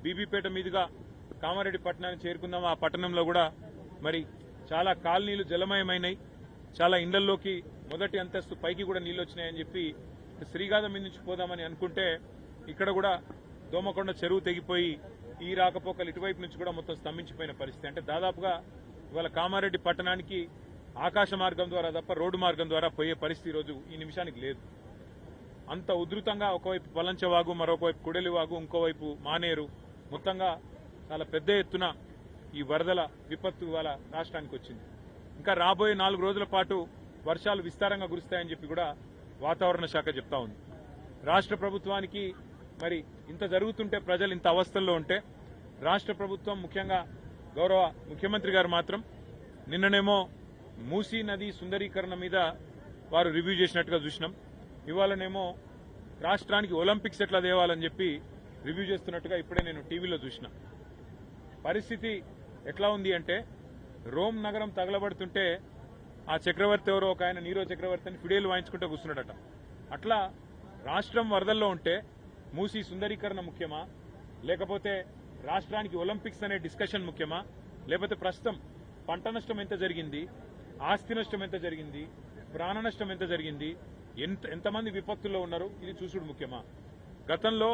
బీబీపేట మీదుగా కామారెడ్డి పట్టణాన్ని చేరుకుందాం. ఆ పట్టణంలో కూడా మరి చాలా కాలనీలు జలమయమైనాయి. చాలా ఇండ్లల్లోకి మొదటి అంతస్తు పైకి కూడా నీళ్లు వచ్చినాయని చెప్పి శ్రీగాధ మీద నుంచి పోదామని అనుకుంటే ఇక్కడ కూడా దోమకొండ చెరువు తెగిపోయి ఈ రాకపోకలు ఇటువైపు నుంచి కూడా మొత్తం స్తంభించిపోయిన పరిస్థితి. అంటే దాదాపుగా ఇవాళ కామారెడ్డి పట్టణానికి ఆకాశ మార్గం ద్వారా తప్ప రోడ్డు మార్గం ద్వారా పోయే పరిస్థితి ఈరోజు ఈ నిమిషానికి లేదు. అంత ఉధృతంగా ఒకవైపు పలంచవాగు, మరొకవైపు కుడలివాగు, ఇంకోవైపు మానేరు, మొత్తంగా చాలా పెద్ద ఎత్తున ఈ వరదల విపత్తు ఇవాళ రాష్ట్రానికి వచ్చింది. ఇంకా రాబోయే 4 రోజుల పాటు వర్షాలు విస్తారంగా కురుస్తాయని చెప్పి కూడా వాతావరణ శాఖ చెప్తా ఉంది. రాష్ట్ర ప్రభుత్వానికి మరి ఇంత జరుగుతుంటే, ప్రజలు ఇంత అవస్థల్లో ఉంటే, రాష్ట్ర ప్రభుత్వం ముఖ్యంగా గౌరవ ముఖ్యమంత్రి గారు మాత్రం నిన్ననేమో మూసీ నది సుందరీకరణ మీద వారు రివ్యూ చేసినట్టుగా చూసినాం. ఇవాళనేమో రాష్ట్రానికి ఒలింపిక్స్ ఎట్లా తేవాలని చెప్పి రివ్యూ చేస్తున్నట్టుగా ఇప్పుడే నేను టీవీలో చూసిన. పరిస్థితి ఎట్లా ఉంది అంటే, రోమ్ నగరం తగలబడుతుంటే ఆ చక్రవర్తి ఎవరో ఒక ఆయన నీరో చక్రవర్తి అని ఫిడేలు వాయించుకుంటూ కూర్చున్నాడట. అట్లా రాష్ట్రం వరదల్లో ఉంటే మూసీ సుందరీకరణ ముఖ్యమా, లేకపోతే రాష్ట్రానికి ఒలింపిక్స్ అనే డిస్కషన్ ముఖ్యమా, లేకపోతే ప్రస్తుతం పంట నష్టం ఎంత జరిగింది, ఆస్తి నష్టం ఎంత జరిగింది, ప్రాణ నష్టం ఎంత జరిగింది, ఎంతమంది విపత్తుల్లో ఉన్నారు ఇది చూసుడు ముఖ్యమా? గతంలో